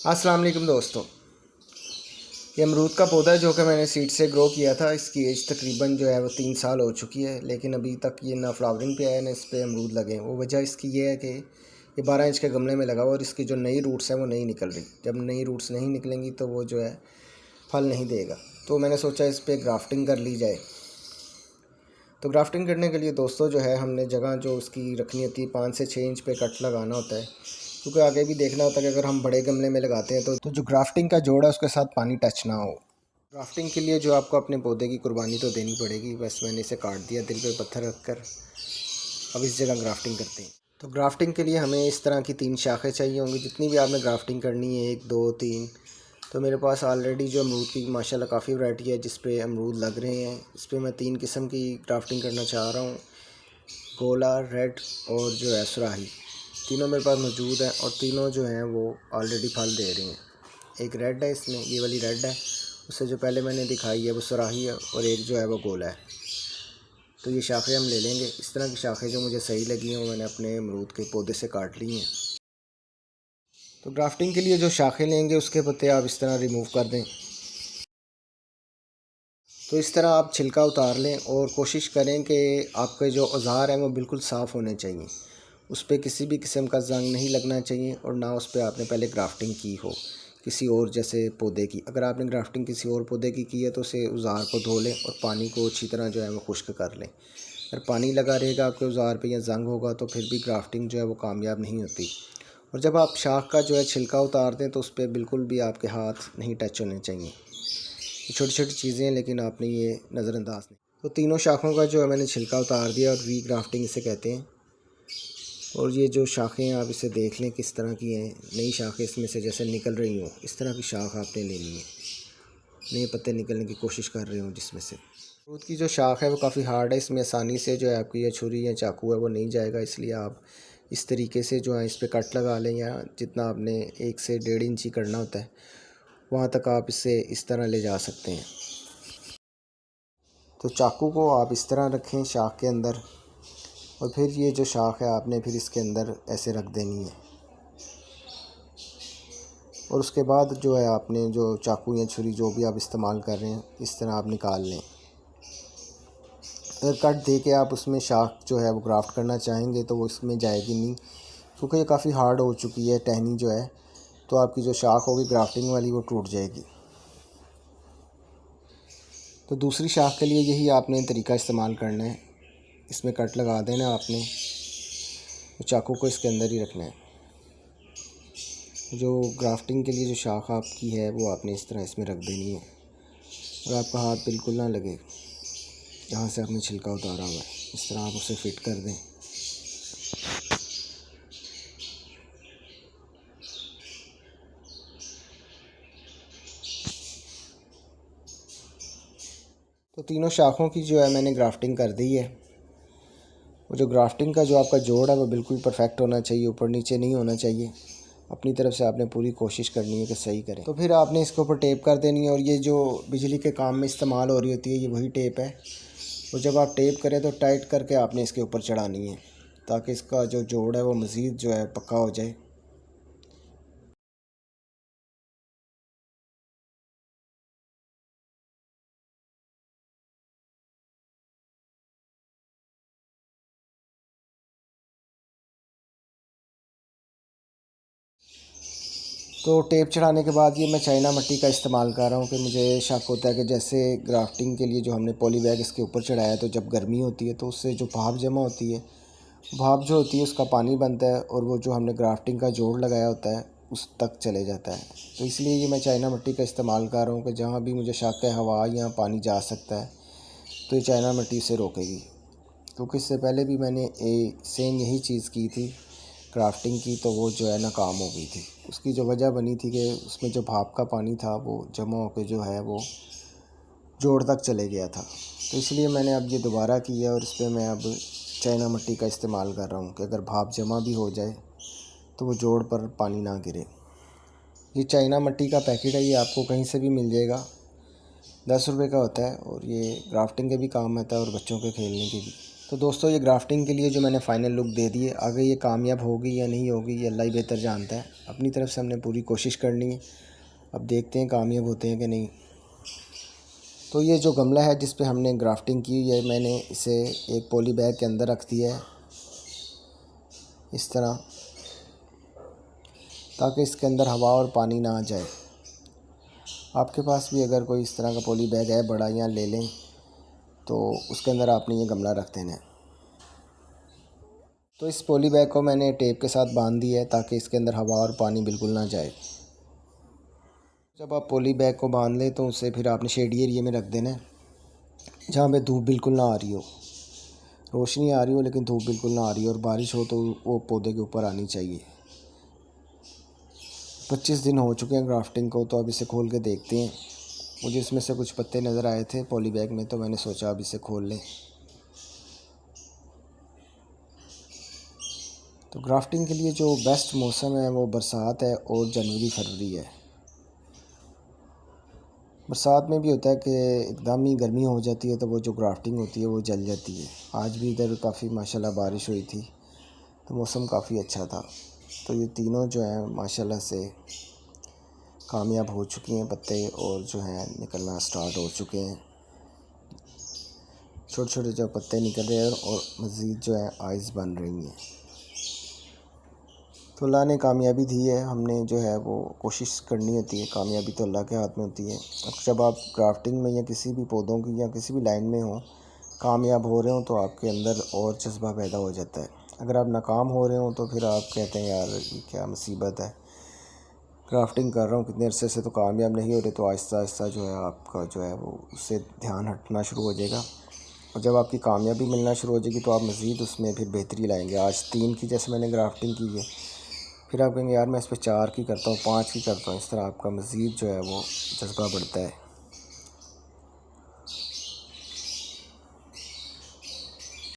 अस्सलाम वालेकुम दोस्तों। ये अमरूद का पौधा है जो कि मैंने सीड से ग्रो किया था। इसकी एज तकरीबन जो है वो 3 साल हो चुकी है, लेकिन अभी तक ये ना फ्लावरिंग पे आया ना इस पे अमरूद लगे हैं। वो वजह इसकी ये है कि ये 12 इंच के गमले में लगा हुआ और इसकी जो नई रूट्स हैं वो नहीं निकल रही। जब नई रूट्स नहीं निकलेंगी तो वो जो है फल नहीं देगा। तो मैंने सोचा इस पर ग्राफ्टिंग कर ली जाए। तो ग्राफ्टिंग करने के लिए दोस्तों जो है हमने जगह जो उसकी रखनी होती है 5 से 6 इंच पे कट लगाना होता है, क्योंकि आगे भी देखना होता है कि अगर हम बड़े गमले में लगाते हैं तो जो ग्राफ्टिंग का जोड़ है उसके साथ पानी टच ना हो। ग्राफ्टिंग के लिए जो आपको अपने पौधे की कुर्बानी तो देनी पड़ेगी। बस मैंने इसे काट दिया दिल पे पत्थर रख कर। अब इस जगह ग्राफ्टिंग करते हैं। तो ग्राफ्टिंग के लिए हमें इस तरह की 3 शाखें चाहिए होंगी। जितनी भी आपने ग्राफ्टिंग करनी है, 1 2 3। तो मेरे पास ऑलरेडी जो अमरूद की माशाल्लाह काफ़ी वैरायटी है जिस पे अमरूद लग रहे हैं। इस पर मैं 3 किस्म की ग्राफ्टिंग करना चाह रहा हूँ, गोला, रेड और जो है सुराही। तीनों मेरे पास मौजूद हैं और तीनों जो हैं वो ऑलरेडी फल दे रही हैं। एक रेड है, इसमें ये वाली रेड है। उससे जो पहले मैंने दिखाई है वो सुराही है और एक जो है वो गोला है। तो ये शाखें हम ले लेंगे। इस तरह की शाखें जो मुझे सही लगी हैं वो मैंने अपने अमरूद के पौधे से काट ली हैं। तो ग्राफ्टिंग के लिए जो शाखें लेंगे उसके पत्ते आप इस तरह रिमूव कर दें। तो इस तरह आप छिलका उतार लें और कोशिश करें कि आपके जो औज़ार हैं वो बिल्कुल साफ़ होने चाहिए। उस पर किसी भी किस्म का ज़ंग नहीं लगना चाहिए और ना उस पर आपने पहले ग्राफ्टिंग की हो किसी और जैसे पौधे की। अगर आपने ग्राफ्टिंग किसी और पौधे की है तो उसे औज़ार को धो लें और पानी को अच्छी तरह जो है वो खुश्क कर लें। अगर पानी लगा रहेगा आपके औज़ार पे या ज़ंग होगा तो फिर भी ग्राफ्टिंग जो है वो कामयाब नहीं होती। और जब आप शाख का जो है छिलका उतार दें तो उस पर बिल्कुल भी आपके हाथ नहीं टच होने चाहिए। छोटी छोटी चीज़ें हैं लेकिन आपने ये नज़रअंदाज नहीं। तो तीनों शाखों का जो है मैंने छिलका उतार दिया और वी ग्राफ्टिंग इसे कहते हैं। और ये जो शाखें हैं आप इसे देख लें किस तरह की हैं। नई शाखें इसमें से जैसे निकल रही हों, इस तरह की शाख आपने लेनी है। नए पत्ते निकलने की कोशिश कर रहे हों जिसमें से। अमरूद की जो शाख है वो काफ़ी हार्ड है, इसमें आसानी से जो है आपकी ये छुरी या चाकू है वो नहीं जाएगा। इसलिए आप इस तरीके से जो है इस पर कट लगा लें, या जितना आपने 1 से 1.5 इंच ही करना होता है वहाँ तक आप इसे इस तरह ले जा सकते हैं। तो चाकू को आप इस तरह रखें शाख के अंदर, और फिर ये जो शाख है आपने फिर इसके अंदर ऐसे रख देनी है। और उसके बाद जो है आपने जो चाकू या छुरी जो भी आप इस्तेमाल कर रहे हैं इस तरह आप निकाल लें। अगर कट दे के आप उसमें शाख जो है वो ग्राफ्ट करना चाहेंगे तो वो इसमें जाएगी नहीं, क्योंकि ये काफ़ी हार्ड हो चुकी है टहनी जो है। तो आपकी जो शाख होगी ग्राफ्टिंग वाली वो टूट जाएगी। तो दूसरी शाख के लिए यही आपने तरीका इस्तेमाल करना है। इसमें कट लगा देना आपने, तो चाकू को इसके अंदर ही रखना है। जो ग्राफ्टिंग के लिए जो शाख आपकी है वो आपने इस तरह इसमें रख देनी है और आपका हाथ बिल्कुल ना लगे जहाँ से आपने छिलका उतारा हुआ है। इस तरह आप उसे फिट कर दें। तो तीनों शाखों की जो है मैंने ग्राफ्टिंग कर दी है। वो जो ग्राफ्टिंग का जो आपका जोड़ है वो बिल्कुल परफेक्ट होना चाहिए, ऊपर नीचे नहीं होना चाहिए। अपनी तरफ से आपने पूरी कोशिश करनी है कि सही करें। तो फिर आपने इसके ऊपर टेप कर देनी है, और ये जो बिजली के काम में इस्तेमाल हो रही होती है ये वही टेप है। और जब आप टेप करें तो टाइट करके आपने इसके ऊपर चढ़ानी है ताकि इसका जो जोड़ है वो मज़ीद जो है पक्का हो जाए। तो टेप चढ़ाने के बाद ये मैं चाइना मिट्टी का इस्तेमाल कर रहा हूँ कि मुझे शक होता है कि जैसे ग्राफ्टिंग के लिए जो हमने पॉली बैग इसके ऊपर चढ़ाया तो जब गर्मी होती है तो उससे जो भाप जमा होती है, भाप जो होती है उसका पानी बनता है और वो जो हमने ग्राफ्टिंग का जोड़ लगाया होता है उस तक चले जाता है। तो इसलिए ये मैं चाइना मिट्टी का इस्तेमाल कर रहा हूँ कि जहाँ भी मुझे शक है हवा या पानी जा सकता है तो ये चाइना मिट्टी से रोकेगी। क्योंकि इससे पहले भी मैंने सेम यही चीज़ की थी क्राफ्टिंग की, तो वो जो है नाकाम हो गई थी। उसकी जो वजह बनी थी कि उसमें जो भाप का पानी था वो जमा होकर जो है वो जोड़ तक चले गया था। तो इसलिए मैंने अब ये दोबारा की है और इस पर मैं अब चाइना मिट्टी का इस्तेमाल कर रहा हूँ कि अगर भाप जमा भी हो जाए तो वो जोड़ पर पानी ना गिरे। ये चाइना मिट्टी का पैकेट है, ये आपको कहीं से भी मिल जाएगा। 10 रुपये का होता है और ये ग्राफ्टिंग के भी काम आता है और बच्चों के खेलने के भी। तो दोस्तों ये ग्राफ्टिंग के लिए जो मैंने फ़ाइनल लुक दे दी है, आगे ये कामयाब होगी या नहीं होगी ये अल्लाह ही बेहतर जानता है। अपनी तरफ से हमने पूरी कोशिश करनी है, अब देखते हैं कामयाब होते हैं कि नहीं। तो ये जो गमला है जिस पे हमने ग्राफ्टिंग की है, मैंने इसे एक पॉली बैग के अंदर रख दिया है इस तरह, ताकि इसके अंदर हवा और पानी ना आ जाए। आपके पास भी अगर कोई इस तरह का पॉली बैग है बड़ा, या ले लें, तो उसके अंदर आपने ये गमला रख देना है। तो इस पॉली बैग को मैंने टेप के साथ बांध दिया है ताकि इसके अंदर हवा और पानी बिल्कुल ना जाए। जब आप पॉली बैग को बांध लें तो उसे फिर आपने शेडी एरिया में रख देना है, जहाँ पे धूप बिल्कुल ना आ रही हो, रोशनी आ रही हो लेकिन धूप बिल्कुल ना आ रही हो, और बारिश हो तो वो पौधे के ऊपर आनी चाहिए। 25 दिन हो चुके हैं ग्राफ्टिंग को, तो अब इसे खोल के देखते हैं। मुझे इसमें से कुछ पत्ते नज़र आए थे पॉली बैग में, तो मैंने सोचा अब इसे खोल लें। तो ग्राफ्टिंग के लिए जो बेस्ट मौसम है वो बरसात है और जनवरी फरवरी है। बरसात में भी होता है कि एकदम ही गर्मी हो जाती है, तो वो जो ग्राफ्टिंग होती है वो जल जाती है। आज भी इधर काफ़ी माशाल्लाह बारिश हुई थी, तो मौसम काफ़ी अच्छा था। तो ये तीनों जो हैं माशाल्लाह से कामयाब हो चुकी हैं पत्ते, और जो हैं निकलना स्टार्ट हो चुके हैं। छोटे छोटे जो पत्ते निकल रहे हैं और मज़ीद जो है आइज़ बन रही हैं। तो अल्लाह ने कामयाबी दी है, हमने जो है वो कोशिश करनी होती है, कामयाबी तो अल्लाह के हाथ में होती है। अब जब आप ग्राफ्टिंग में या किसी भी पौधों की या किसी भी लाइन में हो, कामयाब हो रहे हो, तो आपके अंदर और जज्बा पैदा हो जाता है। अगर आप नाकाम हो रहे हो तो फिर आप कहते हैं यार ये क्या मुसीबत है, ग्राफ्टिंग कर रहा हूँ कितने अरसे से तो कामयाब नहीं हो रहे, तो आहिस्ता आहिस्ता जो है आपका जो है वो उससे ध्यान हटना शुरू हो जाएगा। और जब आपकी कामयाबी मिलना शुरू हो जाएगी तो आप मज़ीद उसमें फिर बेहतरी लाएंगे। आज 3 की जैसे मैंने ग्राफ्टिंग की है, फिर आप कहेंगे यार मैं इस पर 4 की करता हूँ, 5 की करता हूँ। इस तरह आपका मज़ीद जो है वो जज्बा बढ़ता है।